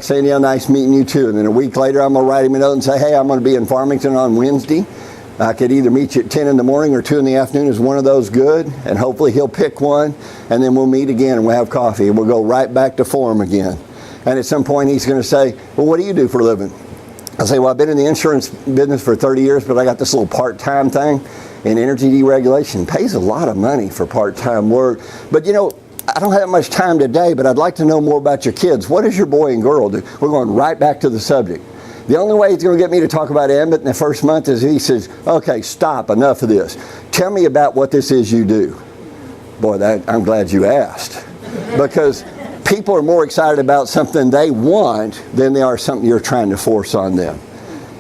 saying, yeah, nice meeting you too. And then a week later, I'm going to write him a note and say, hey, I'm going to be in Farmington on Wednesday. I could either meet you at 10 in the morning or 2 in the afternoon. Is one of those good? And hopefully he'll pick one. And then we'll meet again and we'll have coffee. And we'll go right back to form again. And at some point he's going to say, well, what do you do for a living? I say, well, I've been in the insurance business for 30 years, but I got this little part-time thing in energy deregulation. Pays a lot of money for part-time work. But you know, I don't have much time today, but I'd like to know more about your kids. What does your boy and girl do? We're going right back to the subject. The only way he's going to get me to talk about Emmett in the first month is he says, okay, stop, enough of this. Tell me about what this is you do. Boy, I'm glad you asked. Because people are more excited about something they want than they are something you're trying to force on them.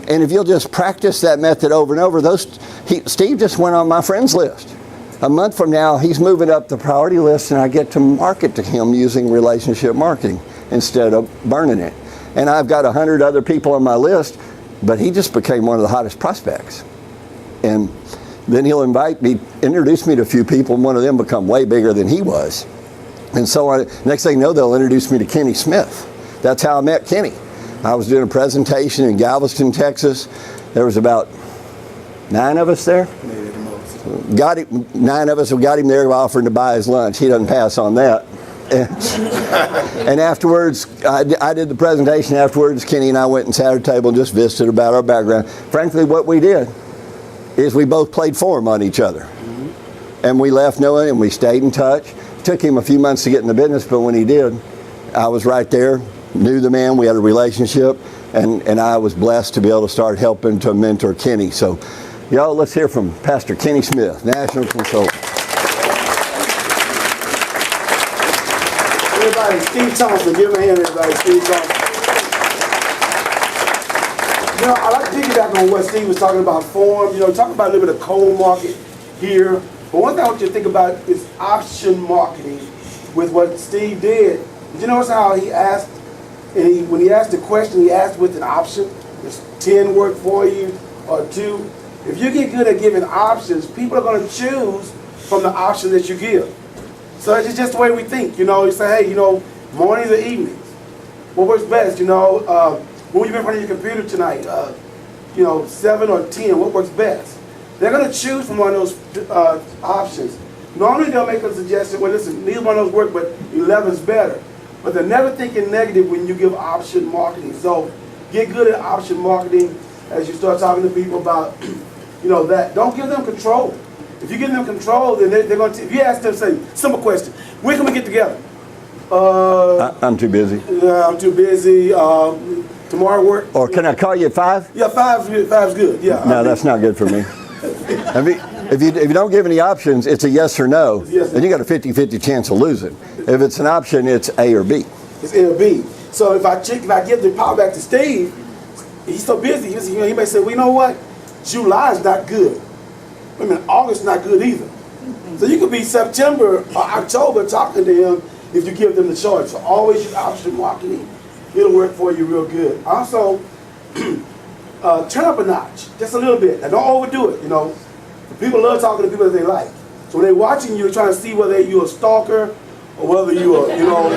And if you'll just practice that method over and over, Steve just went on my friends list. A month from now, he's moving up the priority list, and I get to market to him using relationship marketing instead of burning it. And I've got 100 other people on my list, but he just became one of the hottest prospects. And then he'll introduce me to a few people, and one of them become way bigger than he was. And so next thing you know, they'll introduce me to Kenny Smith. That's how I met Kenny. I was doing a presentation in Galveston, Texas. There was about 9 of us there. Maybe the most. 9 of us. We got him there offering to buy his lunch. He doesn't pass on that. And afterwards, I did the presentation. Afterwards, Kenny and I went and sat at a table and just visited about our background. Frankly, what we did is we both played form on each other. Mm-hmm. And we left knowing, and we stayed in touch. It took him a few months to get in the business, but when he did, I was right there, knew the man, we had a relationship, and I was blessed to be able to start helping to mentor Kenny. So, y'all, let's hear from Pastor Kenny Smith, National Consultant. Everybody, Steve Thompson, give him a hand, everybody. Steve Thompson. You know, I like to piggyback on what Steve was talking about form. You know, talking about a little bit of cold market here. But one thing I want you to think about is option marketing with what Steve did. Did you notice how he asked, and when he asked the question, he asked with an option? Does 10 work for you or 2? If you get good at giving options, people are going to choose from the option that you give. So it's just the way we think, you know. You say, hey, you know, mornings or evenings, what works best, you know? When you've been in front of your computer tonight, you know, 7 or 10, what works best? They're going to choose from one of those options. Normally they'll make a suggestion, well, listen, neither one of those work, but 11's better. But they're never thinking negative when you give option marketing. So get good at option marketing as you start talking to people about, you know, that. Don't give them control. If you give them control, then they're going to, if you ask them, say, simple question, when can we get together? I'm too busy. I'm too busy. Tomorrow work. Or can I call you at 5? Yeah, 5's good. Yeah. No, that's not good for me. If you don't give any options, it's a yes or no, yes, and you got a 50-50 chance of losing. If it's an option, it's A or B. It's A or B. So if I give the power back to Steve, he's so busy. He may say, well, you know what? July is not good. I mean, August is not good either. So you could be September or October talking to him if you give them the choice. So always use option marketing. It'll work for you real good. Also, turn up a notch, just a little bit. Now, don't overdo it, you know. People love talking to people that they like. So when they're watching you, they're trying to see whether you're a stalker or whether you're, you know,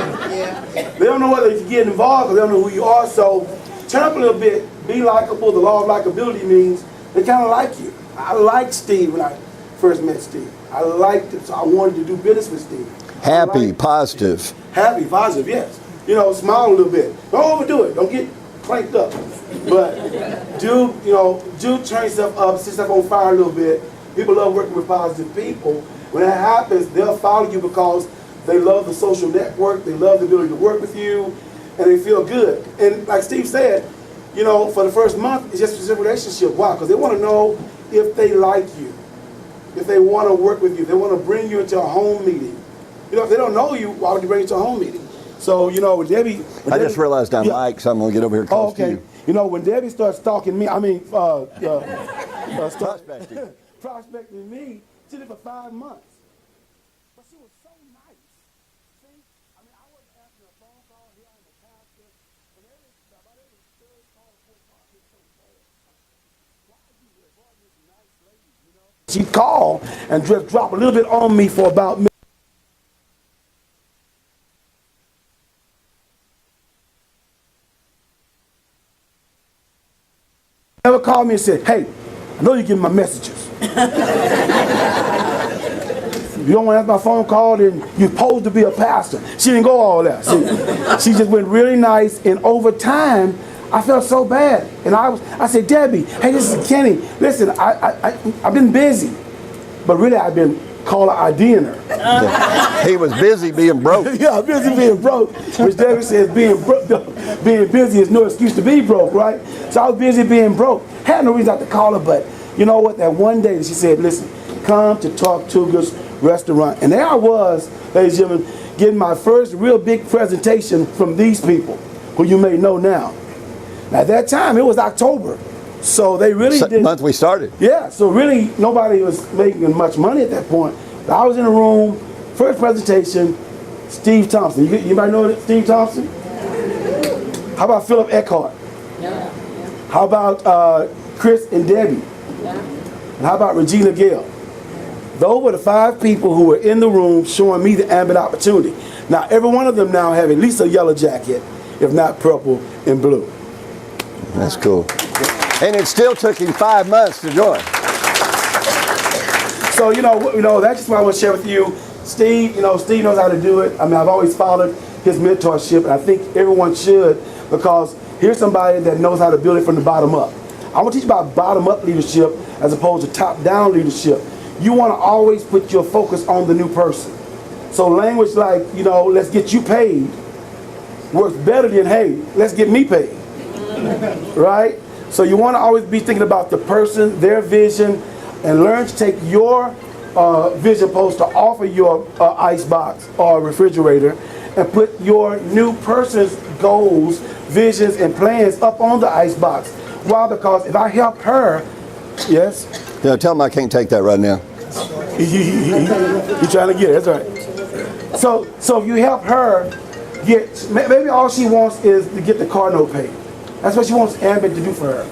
they don't know whether you get involved because they don't know who you are. So turn up a little bit, be likable. The law of likability means they kind of like you. I liked Steve when I first met Steve. I liked him, so I wanted to do business with Steve. Happy, positive. Happy, positive, yes. You know, smile a little bit. Don't overdo it. Don't get cranked up. But do turn yourself up, set yourself on fire a little bit. People love working with positive people. When that happens, they'll follow you because they love the social network, they love the ability to work with you, and they feel good. And like Steve said, you know, for the first month, it's just a relationship. Why? Because they want to know if they like you, if they want to work with you, they want to bring you into a home meeting. You know, if they don't know you, why would you bring you to a home meeting? So, you know, when Debbie... I just realized I'm Mike, so I'm going to get over here close to you. You know, when Debbie starts stalking me, prospecting me, she did it for 5 months. But she was so nice. See? I mean, I wasn't asking a phone call here on the pastor. And about every third call, fourth call, it's so bad. Why are you here? Why are you this nice lady, you know? She'd call and just drop a little bit on me for about... Never called me and said, hey, I know you're getting my messages. You don't want to have my phone call, then you're supposed to be a pastor. She didn't go all that. She just went really nice, and over time, I felt so bad. And I said, Debbie, hey, this is Kenny. Listen, I've been busy. But really, I've been caller IDing her. He was busy being broke. Yeah, busy being broke. Which Debbie says being busy is no excuse to be broke, right? So I was busy being broke. Had no reason not to call her, but you know what? That one day she said, listen, come to Tortuga's restaurant. And there I was, ladies and gentlemen, getting my first real big presentation from these people, who you may know now. Now, at that time, it was October. So they really did. Month we started. Yeah, so really nobody was making much money at that point. But I was in the room, first presentation, Steve Thompson. You might know Steve Thompson? How about Philip Eckhart? Yeah. How about Chris and Debbie? Yeah. And how about Regina Gale? Those were the 5 people who were in the room showing me the ambit opportunity. Now, every one of them now have at least a yellow jacket, if not purple and blue. That's cool. And it still took him 5 months to join. So, you know, that's just what I want to share with you. Steve, Steve knows how to do it. I mean, I've always followed his mentorship, and I think everyone should, because here's somebody that knows how to build it from the bottom up. I want to teach about bottom-up leadership as opposed to top-down leadership. You want to always put your focus on the new person. So language like, let's get you paid works better than, hey, let's get me paid. Right? So you want to always be thinking about the person, their vision, and learn to take your vision poster off of your ice box or refrigerator and put your new person's goals, visions, and plans up on the ice box. Why? Because if I help her, yes? Yeah, tell him I can't take that right now. He's trying to get it, that's right. So if you help her get, maybe all she wants is to get the car note paid. That's what she wants Ambit to do for her.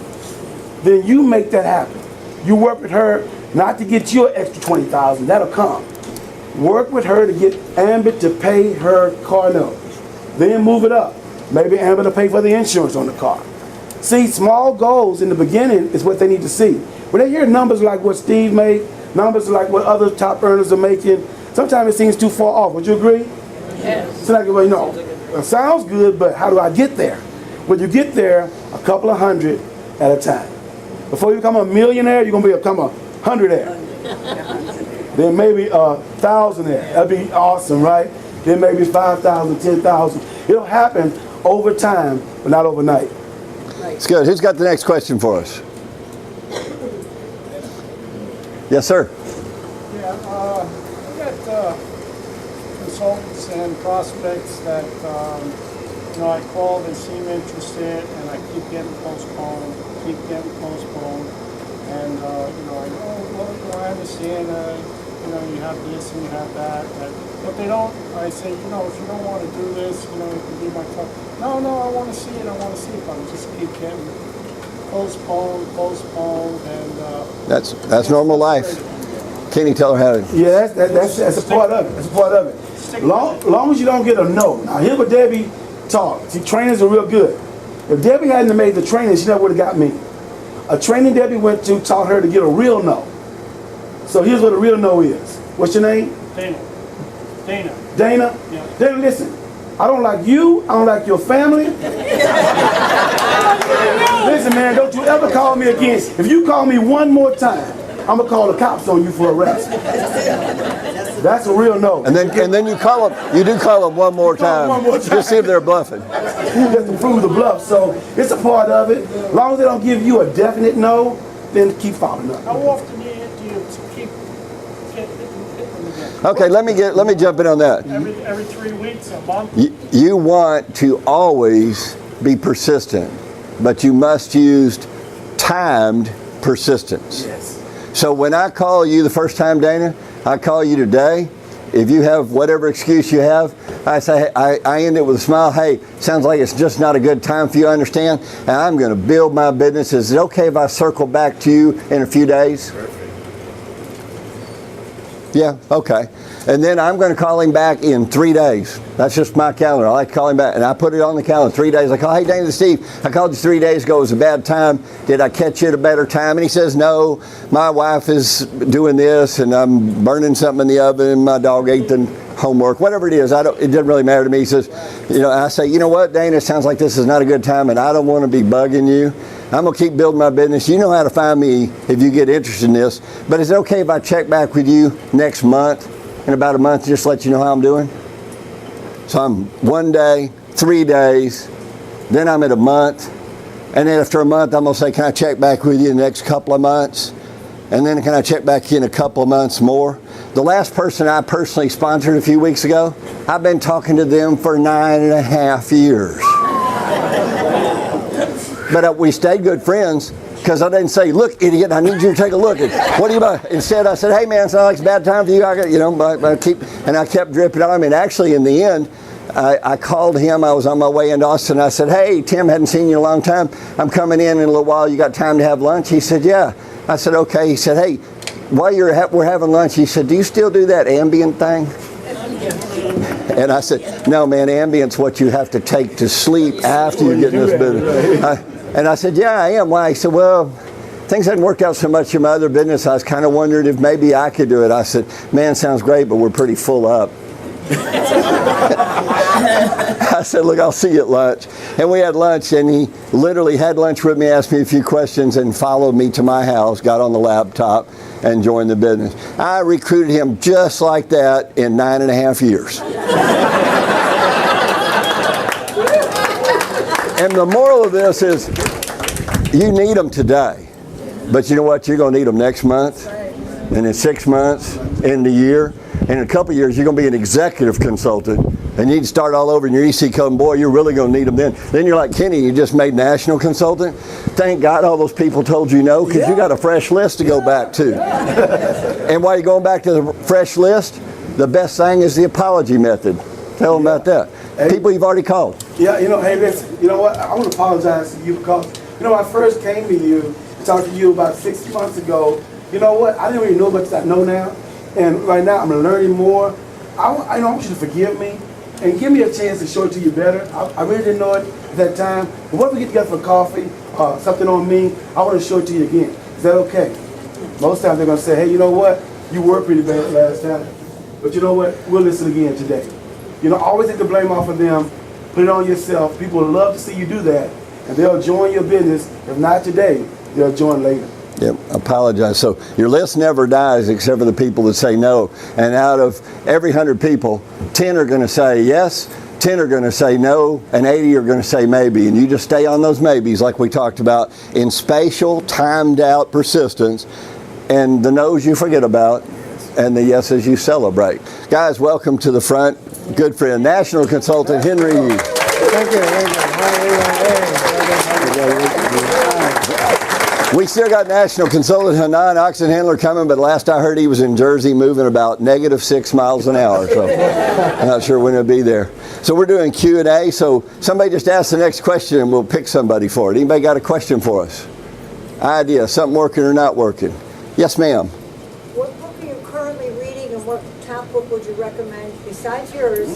Then you make that happen. You work with her not to get you an extra $20,000. That'll come. Work with her to get Ambit to pay her car note. Then move it up. Maybe Ambit will pay for the insurance on the car. See, small goals in the beginning is what they need to see. When they hear numbers like what Steve made, numbers like what other top earners are making, sometimes it seems too far off. Would you agree? Yes. It's like, well, it sounds good, but how do I get there? When you get there, a couple of hundred at a time. Before you become a millionaire, you're going to become a hundredaire. Then maybe a thousandaire. That'd be awesome, right? Then maybe 5,000, 10,000. It'll happen over time, but not overnight. It's good. Who's got the next question for us? Yes, sir. Yeah, we got consultants and prospects that I call, they seem interested, and I keep getting postponed, and I understand, you have this and you have that, but they don't. I say, if you don't want to do this, you can be my cup. No, I want to see it. But I just keep getting postponed, and that's normal life. Kenny, tell her how to. Yeah, that's a part of it. That's a part of it. Long as you don't get a no. Now here's what Debbie taught. See, trainers are real good. If Debbie hadn't made the training, she never would have got me. A training Debbie went to taught her to get a real no. So here's what a real no is. What's your name? Dana. Dana? Yeah. Dana, listen. I don't like you. I don't like your family. Listen, man, don't you ever call me again. If you call me one more time, I'm going to call the cops on you for arrest. That's a real no. And then you call them. You do call them one more time. Just see if they're bluffing. Just to prove the bluff. So it's a part of it. As long as they don't give you a definite no, then keep following up. How often do you keep hitting them again? Okay, let me jump in on that. Every 3 weeks, a month? You want to always be persistent, but you must use timed persistence. Yes. So when I call you the first time, Dana, I call you today. If you have whatever excuse you have, I say, I end it with a smile. Hey, sounds like it's just not a good time for you, I understand, and I'm going to build my business. Is it okay if I circle back to you in a few days? Perfect. Yeah, okay. And then I'm going to call him back in 3 days. That's just my calendar. I like to call him back. And I put it on the calendar, 3 days. I call, hey, Dana, Steve, I called you 3 days ago. It was a bad time. Did I catch you at a better time? And he says, no, my wife is doing this, and I'm burning something in the oven, and my dog ate the homework, whatever it is. It doesn't really matter to me. He says, I say, you know what, Dana, it sounds like this is not a good time, and I don't want to be bugging you. I'm going to keep building my business. You know how to find me if you get interested in this. But is it okay if I check back with you next month, in about a month, just let you know how I'm doing? So I'm 1 day, 3 days, then I'm at a month. And then after a month, I'm going to say, can I check back with you in the next couple of months? And then can I check back in a couple of months more? The last person I personally sponsored a few weeks ago, I've been talking to them for 9.5 years. But we stayed good friends because I didn't say, look, idiot, I need you to take a look. What do you buy? Instead, I said, hey, man, sounds like it's a bad time for you. I kept dripping on him. And actually, in the end, I called him. I was on my way into Austin. I said, hey, Tim, hadn't seen you in a long time. I'm coming in a little while. You got time to have lunch? He said, yeah. I said, okay. He said, hey, while we're having lunch, he said, do you still do that ambient thing? And I said, no, man, ambient's what you have to take to sleep after you get in this business. And I said, yeah, I am. Why? He said, well, things hadn't worked out so much in my other business. I was kind of wondering if maybe I could do it. I said, man, sounds great, but we're pretty full up. I said, look, I'll see you at lunch. And we had lunch, and he literally had lunch with me, asked me a few questions, and followed me to my house, got on the laptop, and joined the business. I recruited him just like that in 9.5 years. And the moral of this is, you need them today. But you know what? You're going to need them next month, and in 6 months, in the year. And in a couple of years, you're going to be an executive consultant, and you need to start all over in your EC code, and boy, you're really going to need them then. Then you're like Kenny, you just made national consultant. Thank God all those people told you no, because you got a fresh list to go back to. And while you're going back to the fresh list, the best thing is the apology method. Tell them about that. Hey, people you've already called. Yeah, hey, listen, you know what? I want to apologize to you because, when I first came to you, talked to you about 6 months ago, you know what? I didn't really know much I know now. And right now, I'm learning more. I want you to forgive me and give me a chance to show it to you better. I really didn't know it at that time. But when we get together for coffee, something on me, I want to show it to you again. Is that okay? Most times they're going to say, hey, you know what? You were pretty bad last time. But you know what? We'll listen again today. Always take the blame off of them. Put it on yourself. People would love to see you do that. And they'll join your business. If not today, they'll join later. Yep, apologize. So your list never dies except for the people that say no. And out of every 100 people, 10 are going to say yes, 10 are going to say no, and 80 are going to say maybe. And you just stay on those maybes like we talked about in spatial, timed out persistence. And the no's you forget about, and the yeses you celebrate. Guys, welcome to the front. Good friend, national consultant Henry. Thank you. We still got national consultant Hanan Oxen Handler coming, but last I heard he was in Jersey moving about -6 miles an hour. So I'm not sure when he'll be there. So we're doing Q&A. So somebody just ask the next question and we'll pick somebody for it. Anybody got a question for us? Idea, something working or not working? Yes, ma'am. What book are you currently reading, and what top book would you recommend besides yours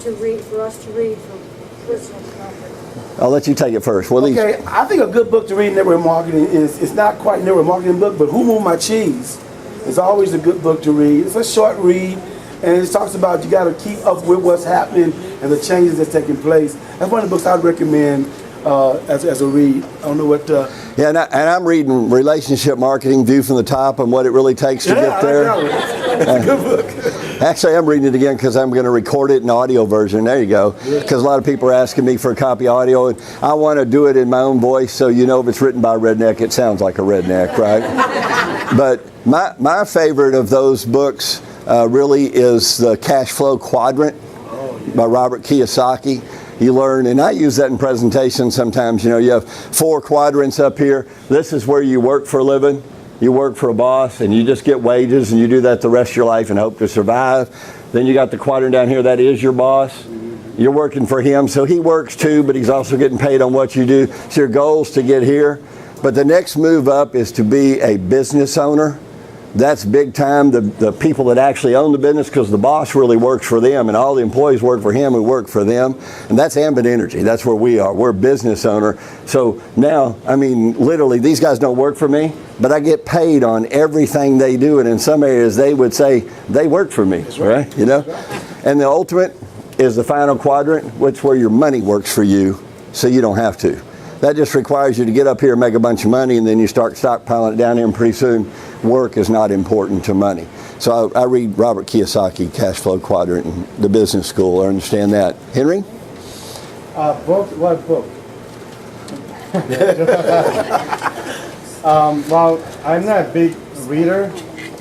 to read for us to read for personal comfort? I'll let you take it first. Okay, I think a good book to read in network marketing is, it's not quite a network marketing book, but Who Moved My Cheese? It's always a good book to read. It's a short read, and it talks about you got to keep up with what's happening and the changes that's taking place. That's one of the books I'd recommend as a read. I don't know what... Yeah, and I'm reading Relationship Marketing, View from the Top, and what it really takes to get there. It's a good book. Actually, I'm reading it again because I'm going to record it in audio version. There you go. Because a lot of people are asking me for a copy of audio, and I want to do it in my own voice, so if it's written by a redneck, it sounds like a redneck, right? But my favorite of those books really is the Cash Flow Quadrant by Robert Kiyosaki. You learn, and I use that in presentations sometimes. You have 4 quadrants up here. This is where you work for a living. You work for a boss, and you just get wages, and you do that the rest of your life and hope to survive. Then you got the quadrant down here. That is your boss. You're working for him, so he works too, but he's also getting paid on what you do. So your goal is to get here. But the next move up is to be a business owner. That's big time. The people that actually own the business, because the boss really works for them and all the employees work for him who work for them. And that's Ambit Energy. That's where we are. We're a business owner. So now, I mean, literally, these guys don't work for me, but I get paid on everything they do. And in some areas, they would say they work for me, right? You know? And the ultimate is the final quadrant, which where your money works for you, so you don't have to. That just requires you to get up here and make a bunch of money, and then you start stockpiling it down here, and pretty soon work is not important to money. So I read Robert Kiyosaki, Cash Flow Quadrant, in the business school. I understand that. Henry? Book? What book? Well, I'm not a big reader,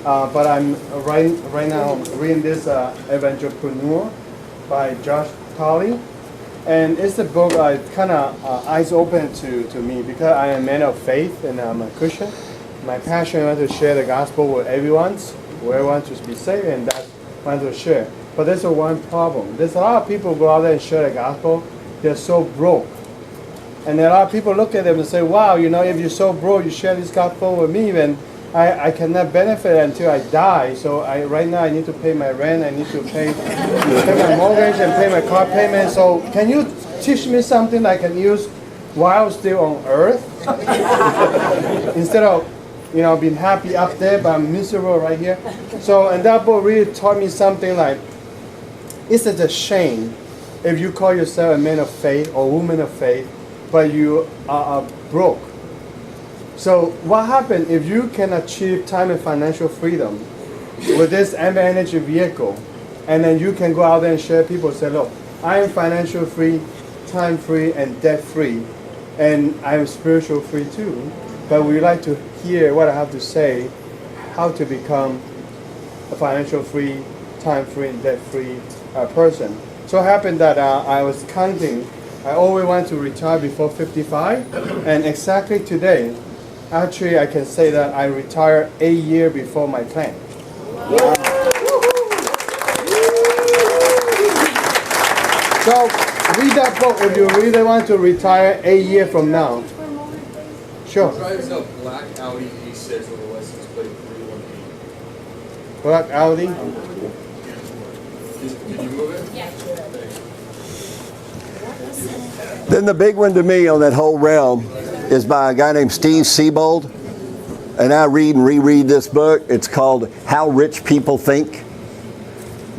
but I'm right now reading this Entrepreneur by Josh Tolley. And it's a book kind of eyes open to me, because I am a man of faith and I'm a Christian. My passion is to share the gospel with everyone, where everyone to be saved, and that's what I want to share. But there's one problem. There's a lot of people who go out there and share the gospel. They're so broke. And a lot of people look at them and say, wow, you know, if you're so broke, you share this gospel with me, then I cannot benefit until I die. So right now I need to pay my rent, I need to pay my mortgage and pay my car payment. So can you teach me something I can use while still on earth? Instead of, you know, being happy up there, but I'm miserable right here. So, and that book really taught me something like, it's a shame if you call yourself a man of faith or woman of faith, but you are broke. So what happens if you can achieve time and financial freedom with this Ambit Energy vehicle, and then you can go out there and share people, say, look, I am financial free, time free, and debt free, and I am spiritual free too. But we like to hear what I have to say, how to become a financial free, time free, and debt free person. So it happened that I was counting, I always want to retire before 55, and exactly today, actually, I can say that I retired 8 years before my plan. So, read that book if you really want to retire 8 years from now. Sure. Drives a black Audi A6 with a license plate 318. Black Audi. Did you move it? Yeah. Then the big one to me on that whole realm is by a guy named Steve Siebold. And I read and reread this book. It's called How Rich People Think.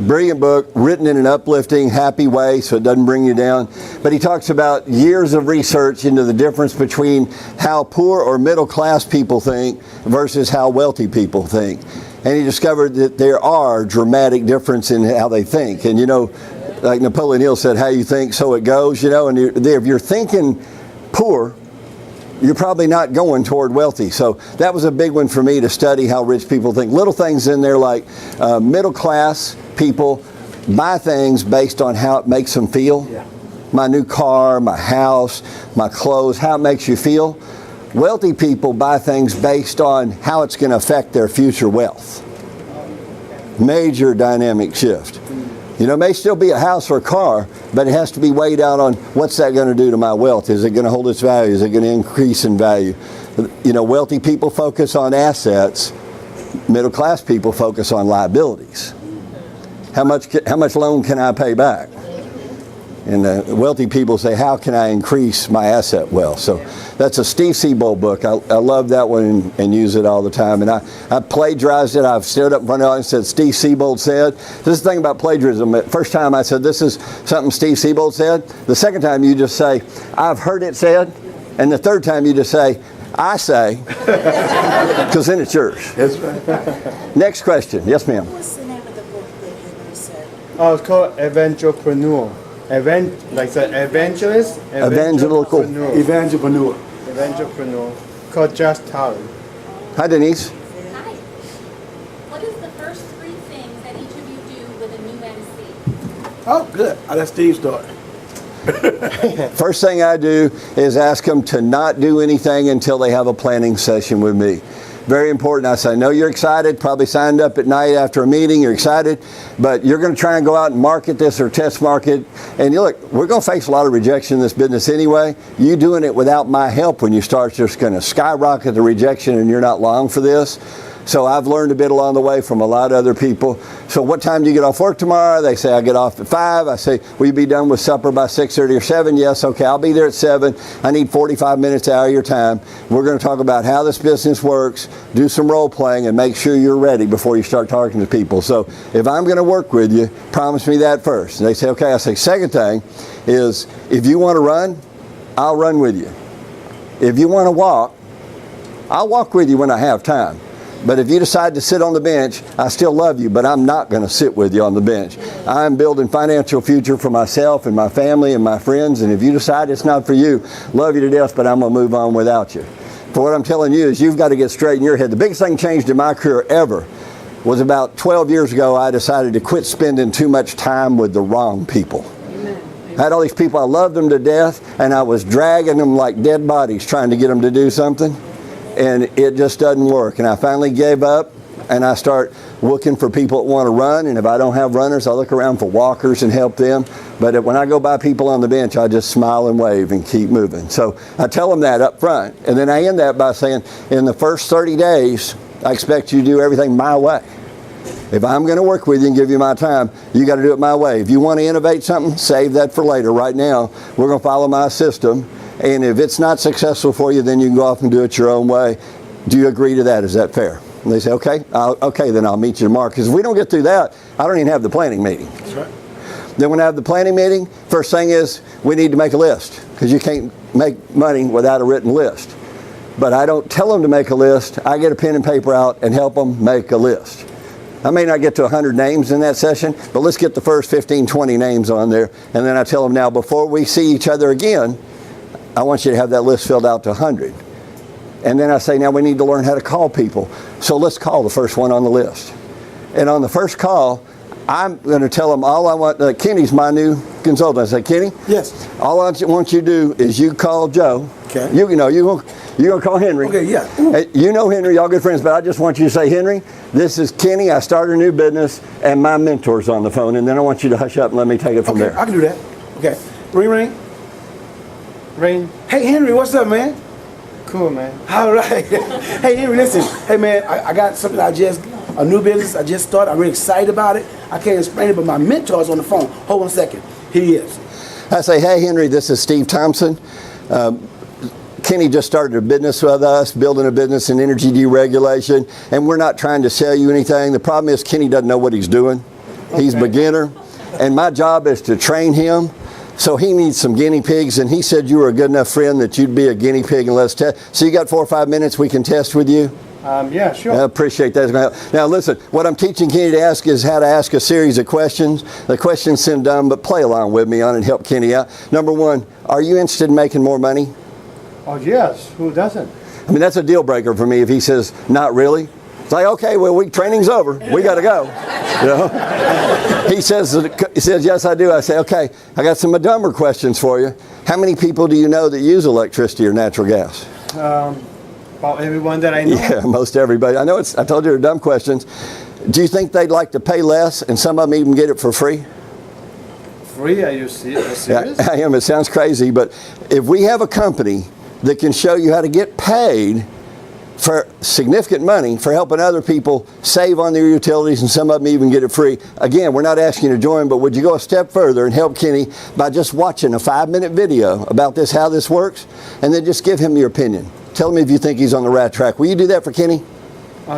Brilliant book, written in an uplifting, happy way, so it doesn't bring you down. But he talks about years of research into the difference between how poor or middle class people think versus how wealthy people think. And he discovered that there are dramatic difference in how they think. And you know, like Napoleon Hill said, how you think, so it goes, you know. And if you're thinking poor, you're probably not going toward wealthy. So that was a big one for me to study how rich people think. Little things in there like middle class people buy things based on how it makes them feel. Yeah. My new car, my house, my clothes, how it makes you feel. Wealthy people buy things based on how it's going to affect their future wealth. Major dynamic shift. You know, it may still be a house or a car, but it has to be weighed out on what's that going to do to my wealth? Is it going to hold its value? Is it going to increase in value? You know, wealthy people focus on assets. Middle class people focus on liabilities. How much loan can I pay back? And wealthy people say, how can I increase my asset wealth? So that's a Steve Siebold book. I love that one and use it all the time. And I plagiarized it. I've stood up in front of it and said, Steve Siebold said. This is the thing about plagiarism. The first time I said, this is something Steve Siebold said. The second time you just say, I've heard it said. And the third time you just say, I say, because then it's yours. That's right. Next question. Yes, ma'am. What's the name of the book that Henry said? Oh, it's called Entrepreneur. Like the evangelist. Evangelical. Evangelpreneur. Entrepreneur. Called Josh Tolley. Hi, Denise. Hi. What is the first three things that each of you do with a new MC? Oh, good. I'll let Steve start. First thing I do is ask them to not do anything until they have a planning session with me. Very important. I say, I know you're excited, probably signed up at night after a meeting, you're excited, but you're going to try and go out and market this or test market. And you look, we're going to face a lot of rejection in this business anyway. You doing it without my help when you start, just going to skyrocket the rejection, and you're not long for this. So I've learned a bit along the way from a lot of other people. So what time do you get off work tomorrow? They say I get off at 5. I say, will you be done with supper by 6:30 or 7? Yes, okay, I'll be there at 7. I need 45 minutes out of your time. We're going to talk about how this business works, do some role playing, and make sure you're ready before you start talking to people. So if I'm going to work with you, promise me that first. And they say, okay. I say, second thing is, if you want to run, I'll run with you. If you want to walk, I'll walk with you when I have time. But if you decide to sit on the bench, I still love you, but I'm not going to sit with you on the bench. I'm building financial future for myself and my family and my friends, and if you decide it's not for you, love you to death, but I'm going to move on without you. For what I'm telling you is you've got to get straight in your head. The biggest thing changed in my career ever was about 12 years ago. I decided to quit spending too much time with the wrong people. I had all these people, I loved them to death, and I was dragging them like dead bodies trying to get them to do something. And it just doesn't work. And I finally gave up, and I start looking for people that want to run. And if I don't have runners, I look around for walkers and help them. But when I go by people on the bench, I just smile and wave and keep moving. So I tell them that up front. And then I end that by saying, in the first 30 days, I expect you to do everything my way. If I'm going to work with you and give you my time, you got to do it my way. If you want to innovate something, save that for later. Right now, we're going to follow my system. And if it's not successful for you, then you can go off and do it your own way. Do you agree to that? Is that fair? And they say, okay, okay, then I'll meet you tomorrow. Because if we don't get through that, I don't even have the planning meeting. That's right. Then when I have the planning meeting, first thing is we need to make a list. Because you can't make money without a written list. But I don't tell them to make a list. I get a pen and paper out and help them make a list. I may not get to 100 names in that session, but let's get the first 15, 20 names on there. And then I tell them, now, before we see each other again, I want you to have that list filled out to 100. And then I say, now we need to learn how to call people. So let's call the first one on the list. And on the first call, I'm going to tell them all I want. Kenny's my new consultant. I say, Kenny, Yes. all I want you to do is you call Joe. Okay. You're going to call Henry. Okay, yeah. Hey, you know Henry, y'all good friends, but I just want you to say, Henry, this is Kenny. I started a new business, and my mentor's on the phone. And then I want you to hush up and let me take it from there. I can do that. Okay. Ring, ring. Rain, Hey, Henry, what's up, man? cool, man. All right. Hey, Henry, listen. Hey, man, I got something a new business I just started. I'm really excited about it. I can't explain it, but my mentor's on the phone. Hold on a second. Here he is. I say, hey, Henry, this is Steve Thompson. Kenny just started a business with us, building a business in energy deregulation, and we're not trying to sell you anything. The problem is Kenny doesn't know what he's doing. He's a beginner, and my job is to train him. So he needs some guinea pigs, and he said you were a good enough friend that you'd be a guinea pig and let's test. So you got 4 or 5 minutes we can test with you? Yeah, sure. I appreciate that. Now listen, what I'm teaching Kenny to ask is how to ask a series of questions. The questions seem dumb, but play along with me on it and help Kenny out. Number 1, are you interested in making more money? Oh, yes. Who doesn't? I mean, that's a deal breaker for me if he says, not really. It's like, okay, well, training's over. We got to go. You know? He says, yes, I do. I say, okay, I got some dumber questions for you. How many people do you know that use electricity or natural gas? About everyone that I know. Yeah, most everybody. I know I told you they're dumb questions. Do you think they'd like to pay less and some of them even get it for free? Free? Are you serious? Yeah, I am. It sounds crazy, but if we have a company that can show you how to get paid for significant money for helping other people save on their utilities, and some of them even get it free. Again, we're not asking you to join, but would you go a step further and help Kenny by just watching a 5-minute video about this, how this works, and then just give him your opinion. Tell him if you think he's on the right track. Will you do that for Kenny?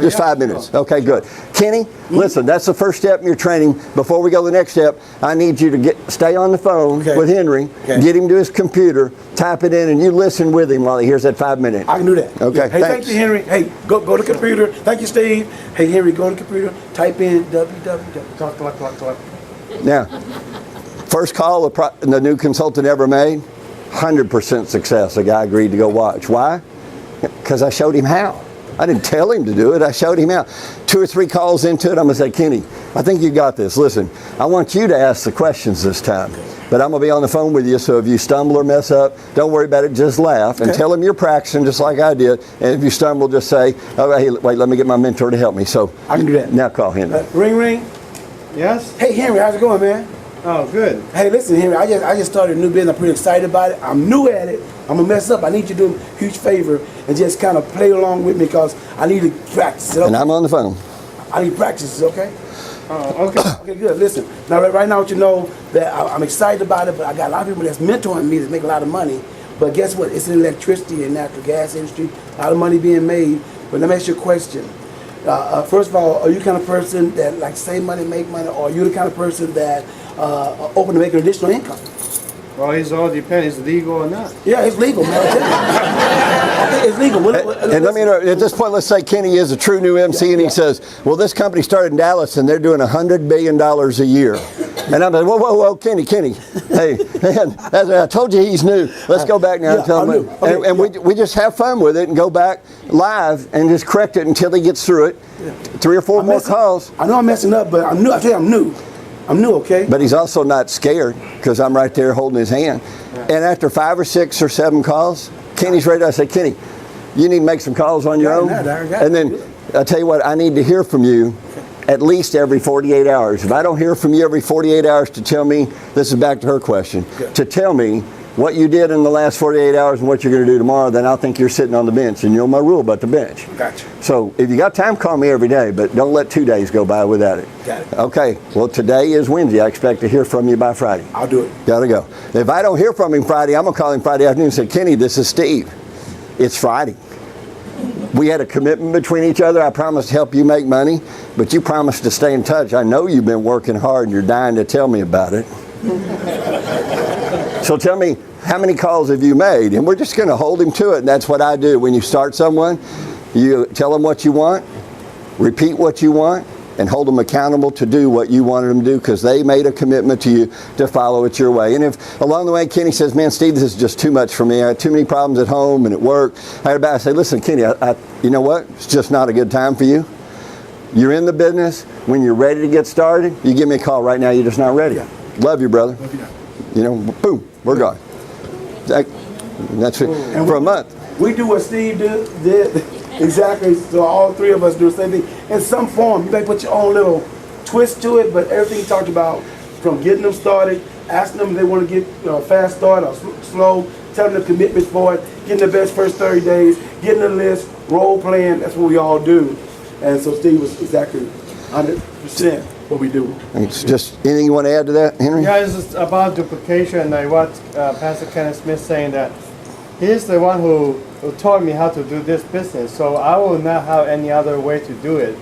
Just 5 minutes. Sure. Okay, good. Kenny, listen, that's the first step in your training. Before we go to the next step, I need you to stay on the phone with Henry, get him to his computer, type it in, and you listen with him while he hears that 5 minute. I can do that. Okay, Hey, thank you, Henry. Hey, go to the computer. Thank you, Steve. Hey, Henry, go to the computer. Type in www. Talk. Now, first call the new consultant ever made, 100% success. The guy agreed to go watch. Why? Because I showed him how. I didn't tell him to do it. I showed him how. 2 or 3 calls into it, I'm going to say, Kenny, I think you got this. Listen, I want you to ask the questions this time. But I'm going to be on the phone with you, so if you stumble or mess up, don't worry about it. Just laugh and tell him you're practicing just like I did. And if you stumble, just say, oh, hey, wait, let me get my mentor to help me. So I can do that. Now call Henry. Ring, ring. Yes? Hey, Henry, how's it going, man? Oh, good. Hey, listen, Henry, I just started a new business. I'm pretty excited about it. I'm new at it. I'm going to mess up. I need you to do a huge favor and just kind of play along with me because I need to practice. Okay? And I'm on the phone. I need practice, okay? Oh, okay. Okay, good. Listen, now right now, I want you to know that I'm excited about it, but I got a lot of people that's mentoring me that make a lot of money. But guess what? It's in the electricity and natural gas industry. A lot of money being made. But let me ask you a question. First of all, are you the kind of person that like save money, make money, or are you the kind of person that open to make an additional income? Well, it's all depends. It's legal or not. Yeah, it's legal, man. Okay, it's legal. And let me know, at this point, let's say Kenny is a true new MC, and he says, well, this company started in Dallas, and they're doing $100 billion a year. And I'm like, whoa, Kenny. Hey, man, I told you he's new. Let's go back now and tell him. And we just have fun with it and go back live and just correct it until he gets through it. 3 or 4 more calls. I know I'm messing up, but I'm new. I tell you, I'm new. I'm new, okay? But he's also not scared because I'm right there holding his hand. And after 5 or 6 or 7 calls, Kenny's ready. I said, Kenny, you need to make some calls on your own. And then I tell you what, I need to hear from you at least every 48 hours. If I don't hear from you every 48 hours to tell me, this is back to her question, to tell me what you did in the last 48 hours and what you're going to do tomorrow, then I'll think you're sitting on the bench. And you know my rule about the bench. Gotcha. So if you got time, call me every day, but don't let 2 days go by without it. Got it. Okay, well, today is Wednesday. I expect to hear from you by Friday. I'll do it. Gotta go. If I don't hear from him Friday, I'm going to call him Friday afternoon and say, Kenny, this is Steve. It's Friday. We had a commitment between each other. I promised to help you make money, but you promised to stay in touch. I know you've been working hard and you're dying to tell me about it. So tell me, how many calls have you made? And we're just going to hold him to it. And that's what I do. When you start someone, you tell them what you want, repeat what you want, and hold them accountable to do what you wanted them to do because they made a commitment to you to follow it your way. And if along the way Kenny says, man, Steve, this is just too much for me. I have too many problems at home and at work. I say, listen, Kenny, you know what? It's just not a good time for you. You're in the business. When you're ready to get started, you give me a call right now. You're just not ready. Love you, brother. Love you. You know, boom, we're gone. That's it. And for a month. We do what Steve did. Exactly. So all 3 of us do the same thing. In some form, you may put your own little twist to it, but everything he talked about, from getting them started, asking them if they want to get a fast start or slow, telling them the commitment for it, getting the best first 30 days, getting the list, role playing, that's what we all do. And so Steve was exactly 100% what we do. It's just anything you want to add to that, Henry? Yeah, it's just about duplication, like what Pastor Kenneth Smith saying that he's the one who taught me how to do this business, so I will not have any other way to do it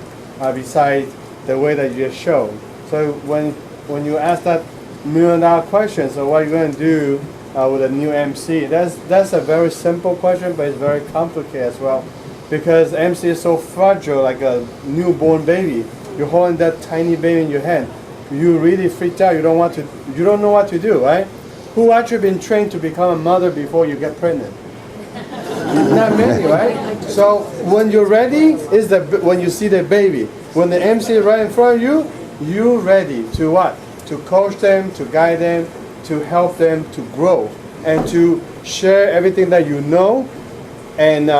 besides the way that you just showed. So when you ask that $1 million question, so what are you going to do with a new MC? That's a very simple question, but it's very complicated as well, because MC is so fragile, like a newborn baby. You're holding that tiny baby in your hand. You really freaked out. You don't know what to do, right? Who actually been trained to become a mother before you get pregnant? Not many, right? So when you're ready is when you see the baby. When the MC is right in front of you, you're ready to what? To coach them, to guide them, to help them to grow, and to share everything that you know, and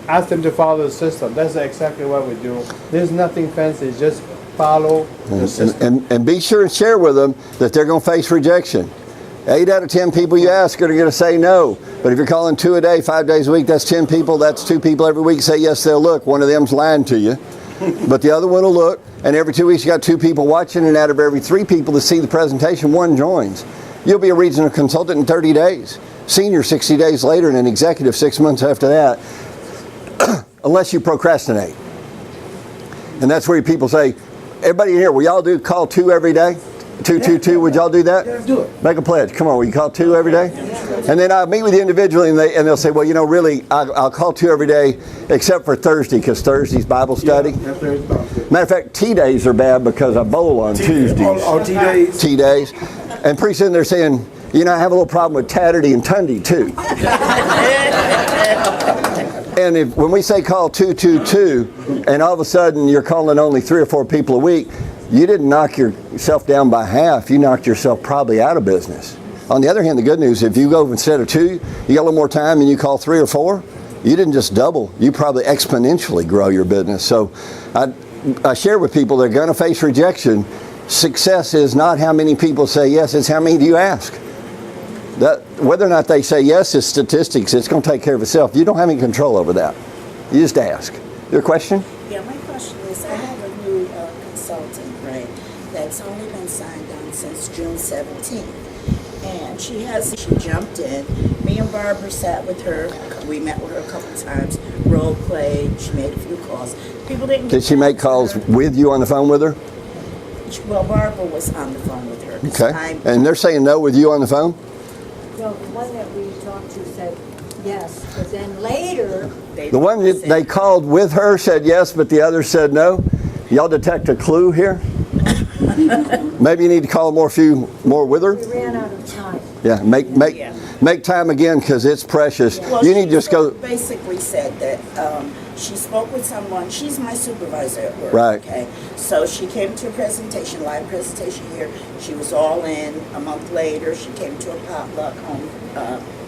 ask them to follow the system. That's exactly what we do. There's nothing fancy. It's just follow the system. And be sure and share with them that they're going to face rejection. 8 out of 10 people you ask are going to say no. But if you're calling 2 a day, 5 days a week, that's 10 people. That's 2 people every week say yes, they'll look. One of them's lying to you. But the other one will look. And every 2 weeks you got 2 people watching, and out of every 3 people that see the presentation, 1 joins. You'll be a regional consultant in 30 days. Senior 60 days later, and an executive 6 months after that. Unless you procrastinate. And that's where people say, everybody in here, will y'all do call 2 every day? 222, would y'all do that? Yeah, let's do it. Make a pledge. Come on, will you call 2 every day? And then I'll meet with you individually, and they'll say, well, you know, really, I'll call 2 every day, except for Thursday, because Thursday's Bible study. Yeah, Thursday's Bible study. Matter of fact, T-days are bad because I bowl on Tuesdays. All T-days. T-days. And pretty soon they're saying, you know, I have a little problem with Tatterday and Tunday, too. And when we say call 222, and all of a sudden you're calling only 3 or 4 people a week, you didn't knock yourself down by half. You knocked yourself probably out of business. On the other hand, the good news, if you go instead of 2, you got a little more time and you call 3 or 4, you didn't just double. You probably exponentially grow your business. So I share with people they're going to face rejection. success is not how many people say yes, it's how many do you ask. Whether or not they say yes is statistics. It's going to take care of itself. You don't have any control over that. You just ask. Your question? Yeah, my question is, I have a new consultant, right, that's only been signed on since June 17th. And she jumped in. Me and Barbara sat with her. We met with her a couple times, role played. She made a few calls. People didn't. Did she make calls with you on the phone with her? Well, Barbara was on the phone with her. Okay. And they're saying no with you on the phone? No, the one that we talked to said yes, but then later, The one that they called with her said yes, but the other said no. Y'all detect a clue here? Maybe you need to call a few more with her. we ran out of time. Yeah, make time again because it's precious. Well, You need to just go. Basically said that she spoke with someone. She's my supervisor at work. Right. Okay. So she came to a presentation, live presentation here. She was all in. A month later, she came to a potluck home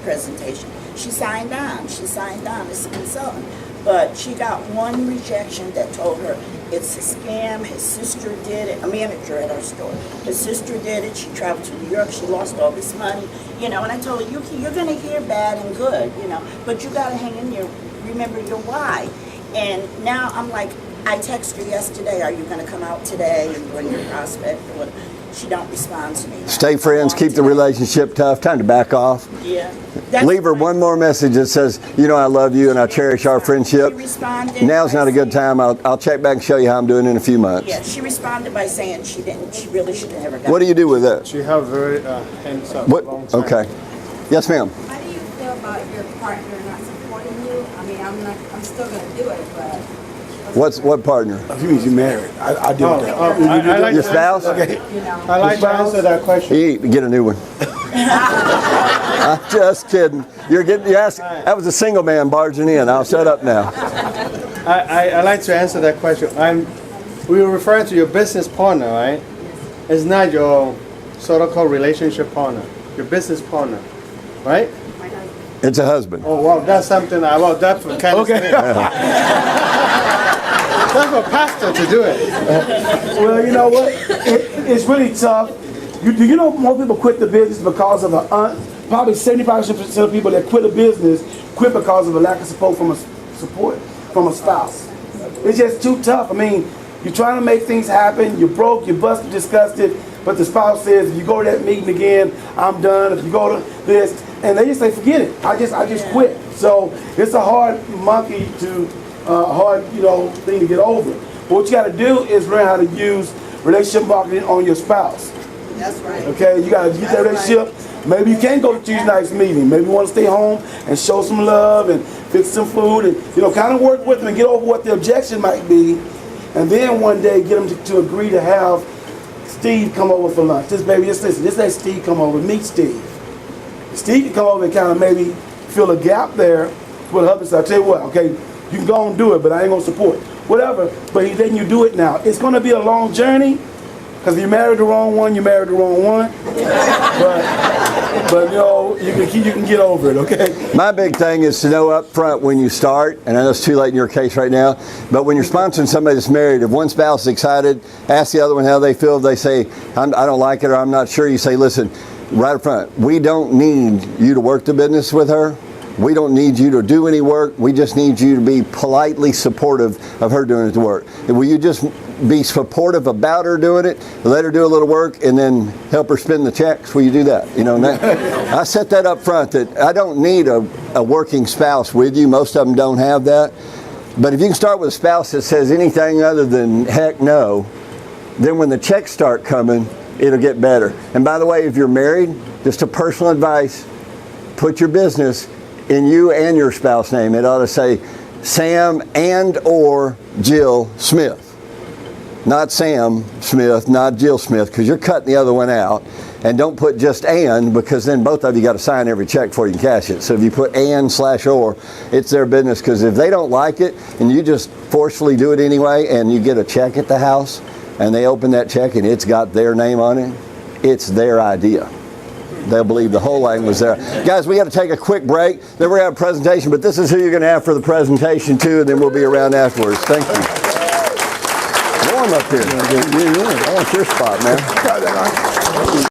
presentation. She signed on. She signed on as a consultant. But she got one rejection that told her it's a scam. His sister did it. A manager at our store. His sister did it. She traveled to New York. She lost all this money. You know, and I told her, you're going to hear bad and good, you know, but you got to hang in there. Remember your why. And now I'm like, I texted her yesterday, are you going to come out today and run your prospect? Or what? She don't respond to me now. Stay friends, keep the Today. relationship tough. Time to back off. Yeah. Leave her one more message that says, you know, I love you and I cherish our friendship. She responded. Now's not a good time. I'll check back and show you how I'm doing in a few months. Yeah, she responded by saying she really should have never got. What do you do with that? She have very hands up. What? Long time. Okay. Yes, ma'am. How do you feel about your partner not supporting you? I mean, I'm still gonna do it, but. What partner? He means you married. I deal with that. I like Your to spouse? Okay. I like to answer that question. You need to get a new one. I'm just kidding. You asked. That was a single man barging in. I'll shut up now. I like to answer that question. We were referring to your business partner, right? It's not your so-called relationship partner, your business partner, right? It's a husband. Oh, wow, that's something that kind of thing. That's for pastor to do it. Well, you know what? It's really tough. Do you know more people quit the business because of probably 75% of people that quit a business quit because of a lack of support from a spouse. It's just too tough. I mean, you're trying to make things happen. You're broke. You're busted, disgusted. But the spouse says, if you go to that meeting again, I'm done. If you go to this, and they just say, forget it. I just quit. So it's a hard thing to get over. But what you got to do is learn how to use relationship marketing on your spouse. That's right. Okay, you got to use that relationship. Maybe you can't go to Tuesday night's meeting. Maybe you want to stay home and show some love and fix some food and kind of work with them and get over what the objection might be, and then one day get them to agree to have Steve come over for lunch. Just let Steve come over. Meet Steve. Steve can come over and kind of maybe fill a gap there with the husband. So I tell you what, okay, you can go and do it, but I ain't gonna support whatever. But he's letting you do it now. It's gonna be a long journey. Because if you married the wrong one, you married the wrong one. but you know, you can get over it, okay? My big thing is to know up front when you start, and I know it's too late in your case right now, but when you're sponsoring somebody that's married, if one spouse is excited, ask the other one how they feel. If they say, I don't like it or I'm not sure, you say, listen, right up front, we don't need you to work the business with her. We don't need you to do any work. We just need you to be politely supportive of her doing the work. Will you just be supportive about her doing it, let her do a little work, and then help her spend the checks? Will you do that? You know, I set that up front that I don't need a working spouse with you. Most of them don't have that. But if you can start with a spouse that says anything other than heck no, then when the checks start coming, it'll get better. And by the way, if you're married, just a personal advice, put your business in you and your spouse name. It ought to say Sam and or Jill Smith. Not Sam Smith, not Jill Smith, because you're cutting the other one out. And don't put just and, because then both of you got to sign every check before you can cash it. So if you put and/or, it's their business. Because if they don't like it and you just forcefully do it anyway, and you get a check at the house and they open that check and it's got their name on it, it's their idea. They'll believe the whole thing was there. Guys, we got to take a quick break. Then we're going to have a presentation, but this is who you're going to have for the presentation too, and then we'll be around afterwards. Thank you. arm up here. I want your spot, man.